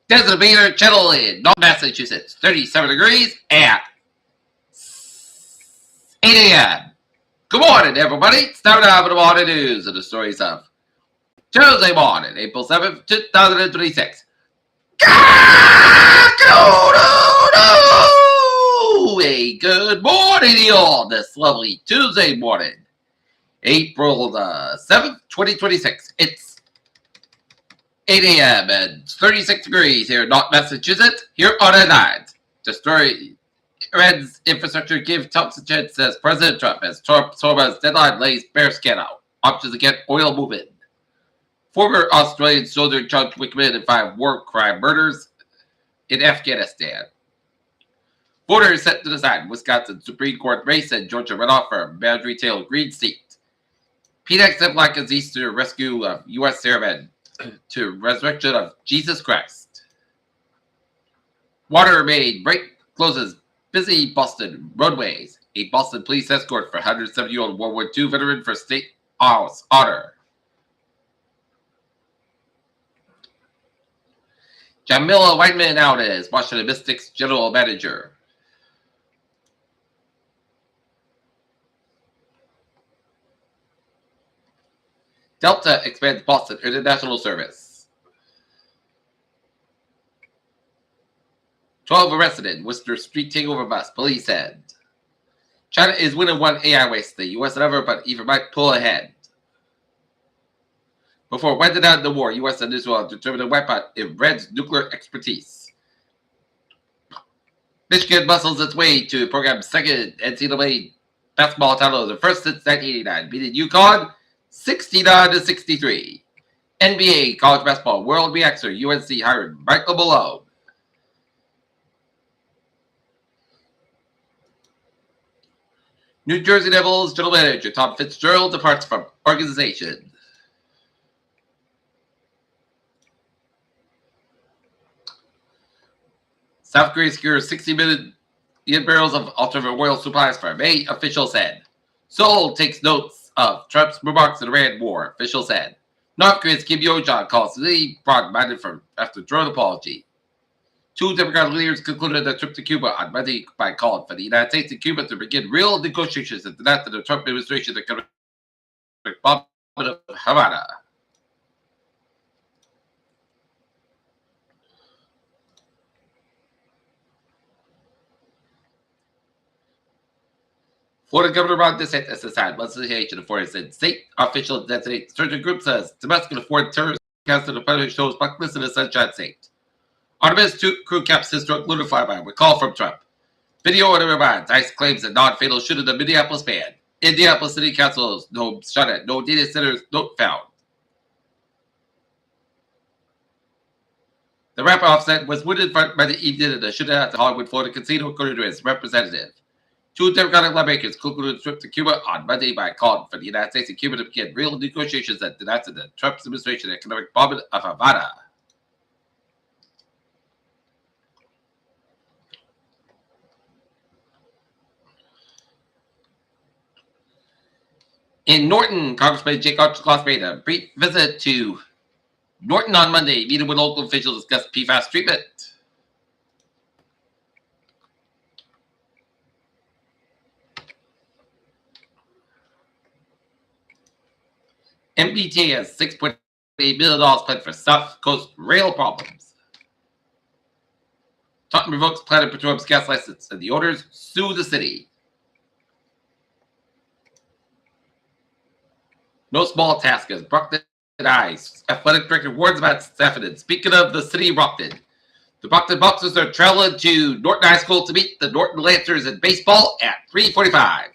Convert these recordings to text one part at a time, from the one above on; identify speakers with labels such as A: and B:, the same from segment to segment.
A: Designator Channel in North Massachusetts, 37 degrees at 8 a.m. Good morning, everybody. It's time now for the morning news and the stories of Tuesday morning, April 7th, 2026. A good morning to you all this lovely Tuesday morning, April the 7th, 2026. It's 8 a.m. and 36 degrees here in North Massachusetts. Here on the night, the story Red's infrastructure give Thompson chance, says President Trump as Torba's deadline lays bear scan out. Options against oil movement. Former Australian soldier charged with committing 5 war crime murders in Afghanistan. Voters set to decide Wisconsin Supreme Court race and Georgia runoff for Marjorie Taylor Greene seat. PDX applies Easter rescue of U.S. airmen to resurrection of Jesus Christ. Water main break closes busy Boston roadways. A Boston police escort for 170-year-old World War II veteran for state honor. Jamila Whiteman out as Washington Mystics general manager. Delta expands Boston international service. 12 arrested in Worcester street takeover bus, police said. China is winning one AI race, the U.S. and ever, but even might pull ahead. Before winding down the war, U.S. and Israel determined to wipe out Iran's nuclear expertise. Michigan muscles its way to the program's second NCAA basketball title, the first since 1989, beating UConn 69-63. NBA college basketball world reactor UNC hired Michael Malone. New Jersey Devils general manager Tom Fitzgerald departs from organization. South Korea secures 60 million barrels of ultra oil supplies for May, official said. Seoul takes notes of Trump's remarks in Iran war, official said. North Korea's Kim Yo-jong calls Lee broad-minded after drone apology. 2 Democratic leaders concluded their trip to Cuba on Monday by calling for the United States and Cuba to begin real negotiations and deny the Trump administration economic bomb of Havana. Florida Governor Ron DeSantis decided legislation of Florida state official designate certain group says domestic and foreign terrorists council the federal shows buckless in the Sunshine State. Artemis 2 crew caps historic lunar flyby with call from Trump. Video order reminds ICE claims a non-fatal shooting the Minneapolis man. Indianapolis City Council's no shot at no data centers note found. The rapper Offset was wounded by the evening in a shootout at the Hollywood, Florida casino, according to his representative. 2 Democratic lawmakers concluded a trip to Cuba on Monday by calling for the United States and Cuba to begin real negotiations that denied the Trump administration economic bombing of Havana. In Norton, Congressman Jake Archibald made a brief visit to Norton on Monday, meeting with local officials to discuss PFAS treatment. MBTA has $6.8 million planned for South Coast rail problems. Taunton revokes Planet Petroleum's gas license, and the owners sue the city. No small task as Brockton Eyes. Athletic director warns about Stafford. Speaking of the city of Brockton, the Brockton Boxers are traveling to Norton High School to meet the Norton Lancers in baseball at 3:45.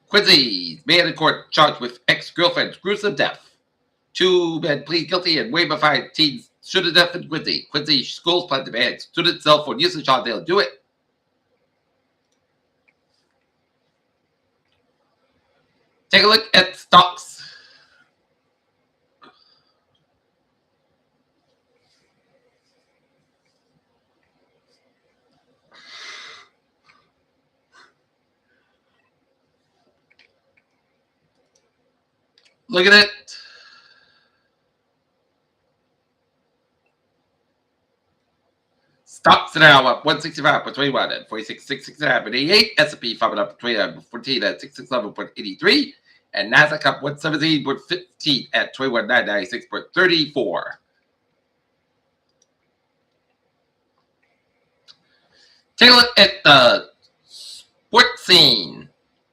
A: Quincy's man in court charged with ex-girlfriend's gruesome death. 2 men plead guilty and waive a fine. Teens should have death in Quincy. Quincy schools plan to ban student cell phone usage on they'll do it. Take a look at stocks. Look at it. Stocks are now up 165.21 at 46.669.88. S&P 500 up 29.14 at 611.83. And Nasdaq up 117.15 at 21,996.34. Take a look at the sports scene.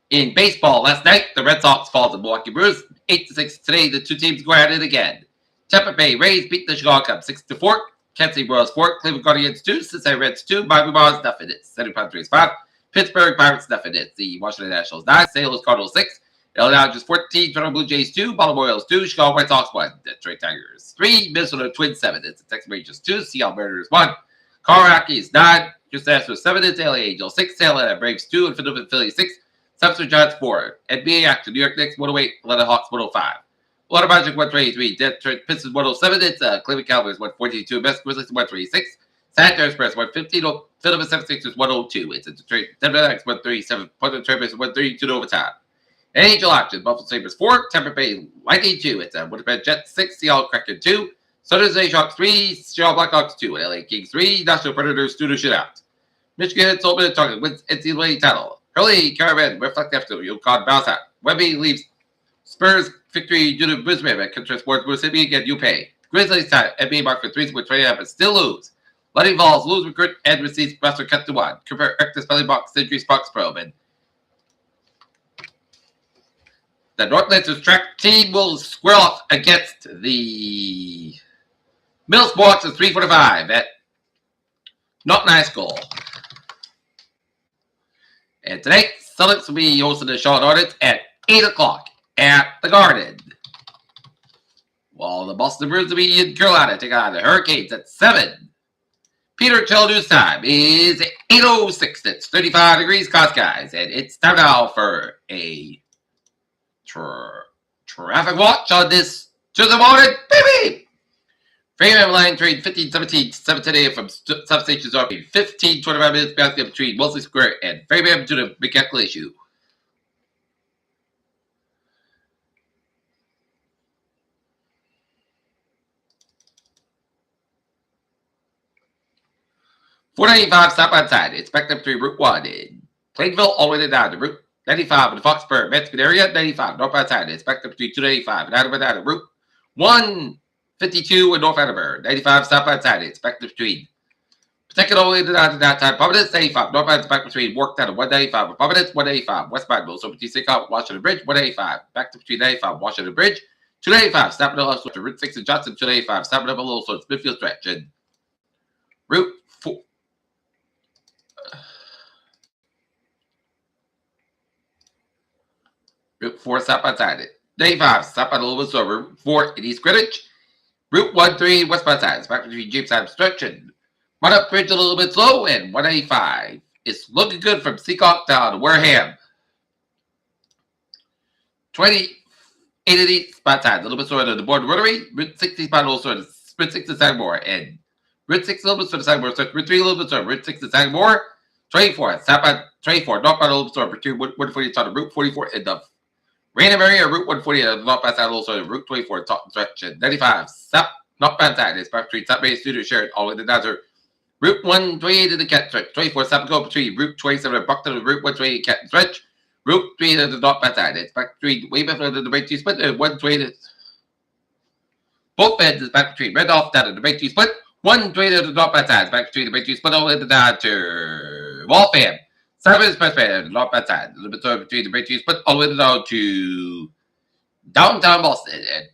A: In baseball last night, the Red Sox fall to the Milwaukee Brewers 8-6. Today, the two teams go at it again. Tampa Bay Rays beat the Chicago Cubs 6-4. Kansas City Royals 4. Cleveland Guardians 2. Cincinnati Reds 2. Miami Marlins nothing. It's 75-5. Pittsburgh Pirates nothing. It's the Washington Nationals 9. St. Louis Cardinals 6. LA Dodgers 14. Toronto Blue Jays 2. Baltimore Orioles 2. Chicago White Sox 1. Detroit Tigers 3. Minnesota Twins 7. It's the Texas Rangers 2. Seattle Mariners 1. Colorado Rockies 9. Houston Astros 7. It's LA Angels 6. Atlanta Braves 2. And Philadelphia Phillies 6. Substance Giants 4. NBA action. New York Knicks 108. Atlanta Hawks 105. Orlando Magic 123. Detroit Pistons 107. It's Cleveland Cavaliers 142. Memphis Grizzlies 126. San Antonio Spurs 115. Philadelphia 76ers 102. It's a Detroit Denver Nuggets 137. Portland Trail Blazers 132 to overtime. NHL action. Buffalo Sabres 4. Tampa Bay Lightning 2. It's Winnipeg Jets 6. Seattle Kraken 2. San Jose Sharks 3. Chicago Blackhawks 2. LA Kings 3. National Predators 2 to shootout. Michigan hits Open Target wins NCAA title. Early Caravan reflect after UConn bounce out. Webby leaves Spurs victory due to Brisbane at Country Sports Mississippi again. You pay. Grizzlies tie NBA mark for 3 with 20 but still lose. Letting Vols lose recruit and receipts roster cut to 1. Compare Ectus Belly Box Century Sparks probe. And the North Lancers track team will square off against the Middle Sports at 3:45 at Norton High School. And today, Celtics will be hosting the Charlotte Hornets at 8 o'clock at the Garden. While the Boston Bruins will be in Carolina, taking on the Hurricanes at 7. Peter Chill News time is 8:06. It's 35 degrees, guys. And it's time now for a traffic watch on this Tuesday morning. Baby! Frame line train 1517 7 today from substations are 15 25 minutes basket between Wellesley Square and Framingham to the McEachlie issue. .495 stop outside. Expect them to Route 1 in Plainville all the way down to Route 95 in the Foxborough Metzman area. 95 north outside. Expect them to be 295 and out of down to Route 152 in North Attleboro. 95 stop outside. Expected between Second all the way to downtown Providence. 95 northbound back between Worktown and 195 with Providence. 185 westbound also between Seacom Washington Bridge. 185 back to between 95 Washington Bridge. 285 stopping up to Route 6 and Johnson. 285 stopping up a little so it's Midfield stretch and Route 4. Route 4 stop outside it. 95 stop out a little bit so Route 4 in East Greenwich. Route 13 westbound side. Back between James Adams Stretch and Run Up Bridge a little bit slow. And 185 is looking good from Seacock down to Wareham. 80 spot side. A little bit slower than the Board Rotary. Route 60 spot also at Route 6 to Sagamore. And Route 6 a little bit slower to Sagamore. So Route 3 a little bit slower. Route 6 to Sagamore. 24 stop at 24 northbound a little bit slower. Between 140 to Route 44 in the Random area, Route 140, northbound side, also Route 24, top stretch, and 95, stop, northbound side, is back between Top Bay Studio Sheridan, all the way to down to Route 128 in the Cat Stretch, 24, stop go between Route 27 and Buckton and Route 128 Cat Stretch, Route 3 to the northbound side, it's back between way back to the Break 2 split, and 120, both beds is back between Randolph down to the Break 2 split, 120 to the northbound side, back between the Break 2 split, all the way to down to Waltham. 7 is Presbyterian, northbound side, a little bit further between the Break 2 split, all the way down to downtown Boston. And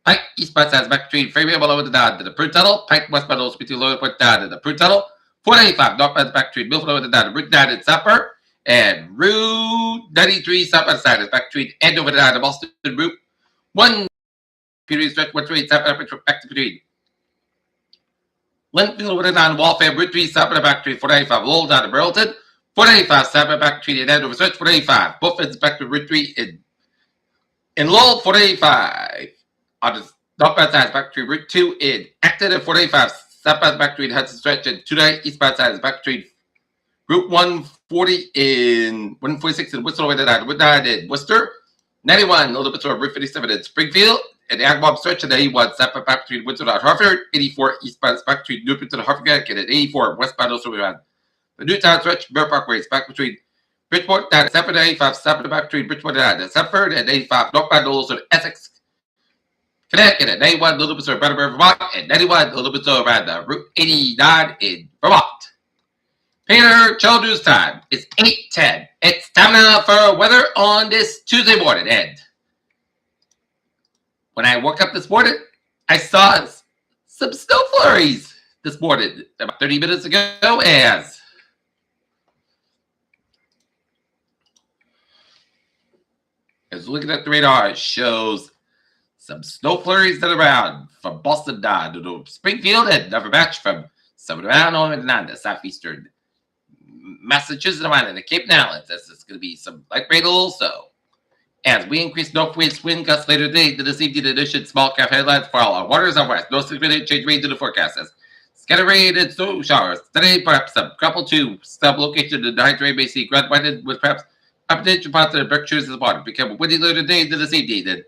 A: Pike eastbound side is back between Framingham all the way down to the Prune Tunnel. Pike westbound also between Lower Point down to the Prune Tunnel. 495 northbound is back between Milford all the way down to Route 9 and Sapper. And Route 93 southbound side is back between Andover down to Boston. Route 1 period stretch 128 southbound back to between Linfield over down to Waltham. Route 3 southbound back between 495 Lowell down to Burlington. 485 stop back between the Andover Stretch. 485 both ends back to Route 3 in Lowell. 485 on the northbound side back between Route 2 in Acton. And 485 southbound back between Hudson Stretch and 290 eastbound side is back between Route 140 in 146 in Worcester over to Route 9 in Worcester. 91 a little bit to Route 57 in Springfield an Agawam stretch and 81 southbound back between Windsor and Hartford, 84 eastbound back between Newport and Hartford, and at 84 westbound also around the Newtown stretch, Mirror Park Ways back between Bridgeport down at Sanford, 85 southbound back between Bridgeport and Sanford, and 85 northbound also Essex, Connecticut, at 91 Little Bit of Brattleboro, Vermont, and 91 Little Bit around Route 89 in Vermont. Peter, Channel News time. It's 8:10. It's time now for weather on this Tuesday morning. And when I woke up this morning, I saw some snow flurries this morning about 30 minutes ago. As looking at the radar, it shows some snow flurries that are around from Boston down to Springfield and Never Match from some around on down to southeastern Massachusetts and the Cape Islands. This is going to be some light rain also. As we increase northwest wind gusts later today to this evening, in addition, small craft headlines for all our waters on west. No significant change rain to the forecast. As scattered rain and snow showers. Today, perhaps some couple to some location in the high rain may see ground widened with perhaps up to parts of the Berkshires in the water. Become windy later today to this evening. Then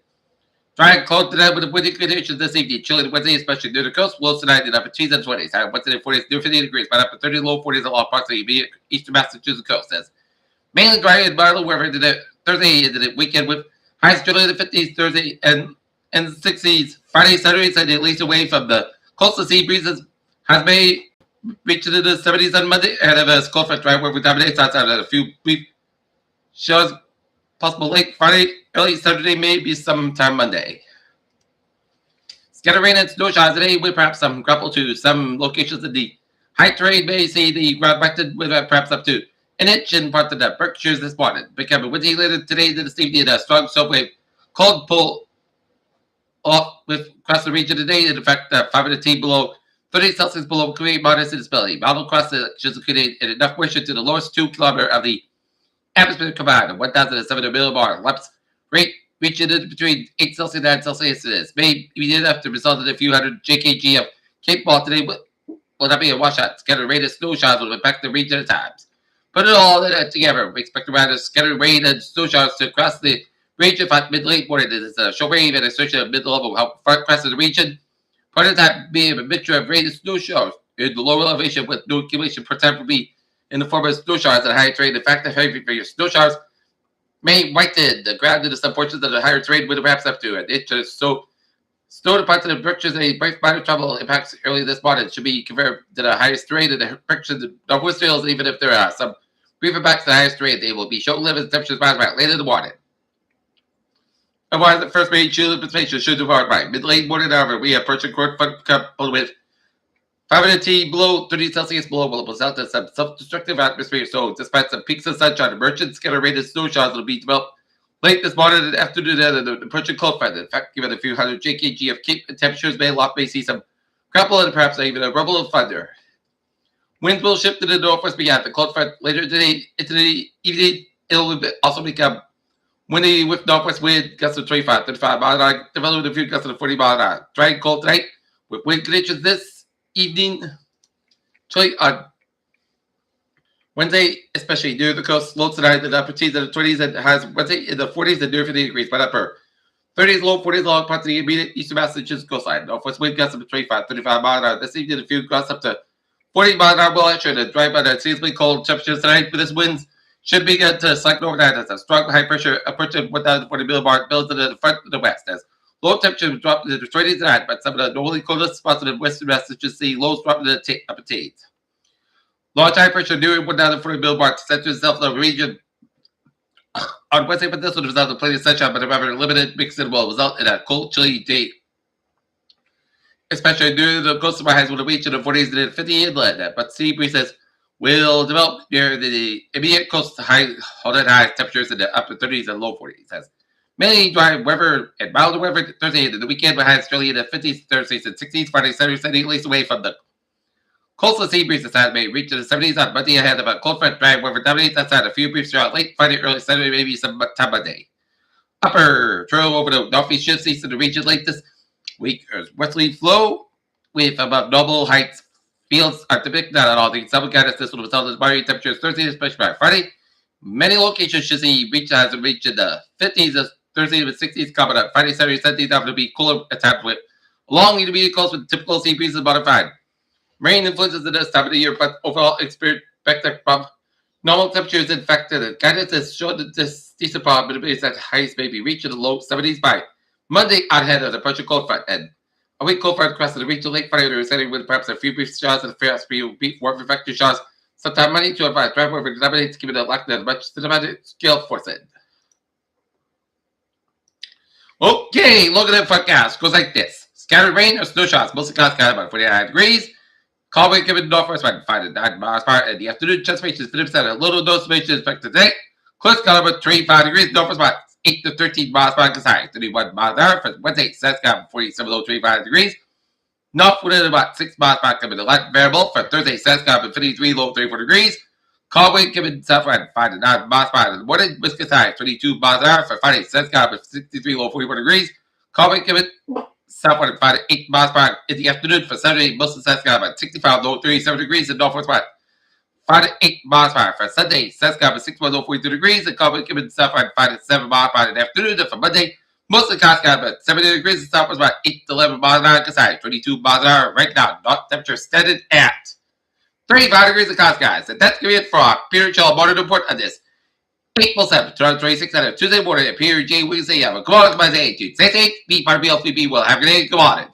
A: dry and cold tonight with the windy conditions this evening. Chilly Wednesday, especially near the coast. Lows tonight in upper teens and 20s. High Wednesday 40s, near 50 degrees. But up to 30, low 40s along parts of the immediate eastern Massachusetts coast. As mainly dry and mild weather into the Thursday into the weekend with highs generally in the 50s Thursday and 60s. Friday, Saturday, Sunday, at least away from the coastal sea breezes. Highs may reach into the 70s on Monday. And have a cold front dry weather with dominates outside of a few brief shows. Possible late Friday, early Saturday, maybe sometime Monday. Scattered rain and snow showers today with perhaps some couple to some locations in the high terrain may see the ground wetted with perhaps up to an inch in parts of the Berkshires this morning. Becoming windy later today to this evening. A strong soap wave cold pull off with across the region today. In fact, 5 below 30 Celsius below create modest instability. Mild across the Shizuku and enough moisture to the lowest 2 kilometer of the atmosphere combined of 1,700 millibar. Lumps rate reaching between 8 Celsius and 9 Celsius. It is may be enough to result in a few hundred JKG of Cape Ball today. Will not be a washout. Scattered rain and snow showers will impact the region at times. Put it all together. We expect around a scattered rain and snow showers to cross the region by mid-late morning. It is a short wave and a search of mid-level help across the region. Part of the time being a mixture of rain and snow showers in the lower elevation with no accumulation per time will be in the form of snow showers at higher terrain. The fact that heavy for your snow showers may whiten the ground into some portions of the higher terrain with perhaps up to an inch or so. Snow to parts of the Berkshires and a brief minor trouble impacts early this morning should be compared to the highest terrain in the Berkshires and Northwest Trails. Even if there are some brief impacts to the highest terrain, they will be short lived as temperatures rise back later in the morning. Otherwise, the first main chill precipitation should depart by mid-late morning. However, we have Persian court front coupled with 500 below 30 Celsius below will result in some self-destructive atmosphere. So, despite some peaks of sunshine, emergent scattered rain and snow showers will be developed late this morning and afternoon. The Persian cold front. In fact, given a few hundred JKG of Cape temperatures, may see some crumple and perhaps even a rumble of thunder. Winds will shift to the northwest beyond the cold front later today into the evening. It will also become windy with northwest wind gusts of 25, 35 miles an hour, developing a few gusts of 40 miles an hour. Dry and cold tonight with wind conditions this evening, chilly on Wednesday, especially near the coast. Low tonight in the upper teens and the 20s, and highs Wednesday in the 40s and near 50 degrees. But upper 30s, low 40s along parts of the immediate eastern Massachusetts coastline. Northwest wind gusts of 25, 35 miles an hour. This evening, a few gusts up to 40 miles an hour will usher in a dry but seasonally cold temperatures tonight. But this winds should begin to cycle overnight as a strong high pressure approaching 1,040 millibar builds into the front of the west. As low temperatures drop into the 20s tonight, but some of the normally coldest spots in the western Massachusetts see lows drop into the upper teens. Large high pressure near 1,040 millibar centers itself in the region on Wednesday, but this will result in plenty of sunshine, but however, limited mixing will result in a cold, chilly day. Especially near the coastal highs will reach in the 40s and the 50 inland, but sea breezes will develop near the immediate coast high temperatures in the upper 30s and low 40s. As mainly dry weather and milder weather Thursday and the weekend, but highs early in the 50s, Thursdays and 60s, Friday, Saturday, Sunday, at least away from the coastal sea breezes that may reach in the 70s on Monday ahead of a cold front dry weather dominates outside a few briefs throughout late Friday, early Saturday, maybe some time Monday. Upper trail over the northeast shifts east of the region late this week. Westerly flow with above normal heights. Fields are typical, not at all. The summer guidance this will result in moderate temperatures Thursday, especially by Friday. Many locations should see has reached in the 50s Thursday with 60s coming up. Friday, Saturday, Sunday, that will be cooler attempt with long to be close with typical sea breezes about a 5. Rain influences at this time of the year, but overall expected above normal temperatures. In fact, the guidance has shown that this decent probability is that highs may be reached in the low 70s by Monday ahead of the partial cold front end. A weak cold front across the regional lake Friday is setting with perhaps a few brief showers and a fair few warm effective showers. Sometime Monday to advise drive over examinates keeping it lack that much cinematic scale force it. Okay, look at the forecast. Goes like this. Scattered rain or snow showers, mostly clouds about 49 degrees. Calm wind given northwest by 5 to 9 miles per hour in the afternoon. Chest is 50%. A little dose of expected today. Close caliber 25 degrees. Northwest by 8 to 13 miles per hour. High 31 miles per hour. For Wednesday, Saskatchewan 47 low 25 degrees. North within about 6 miles per hour. Coming to light variable. For Thursday, Saskatchewan 53 low 34 degrees. Calm wind given southwest 5 to 9 miles per hour in the morning. Wisconsin high 22 miles per hour. For Friday, Saskatchewan 63 low 44 degrees. Calm wind given southward 5 to 8 miles per hour in the afternoon. For Saturday, most of Saskatchewan about 65 low 37 degrees and northwest 5 to 8 miles per hour. For Sunday, Saskatchewan 61 low 42 degrees and calm wind given southward 5 to 7 miles per hour in the afternoon. And for Monday, most of Saskatchewan about 70 degrees and southwest about 8 to 11 miles per hour. High 22 miles per hour right now. North temperature standing at 35 degrees in Cascais. And that's going to be it for our Peter Chill morning report on this April 7th, 2026 on a Tuesday morning at Peter J. Wiggins. Have a good morning, my day. Stay safe, be part of BLPB. Well, have a good day. Good morning.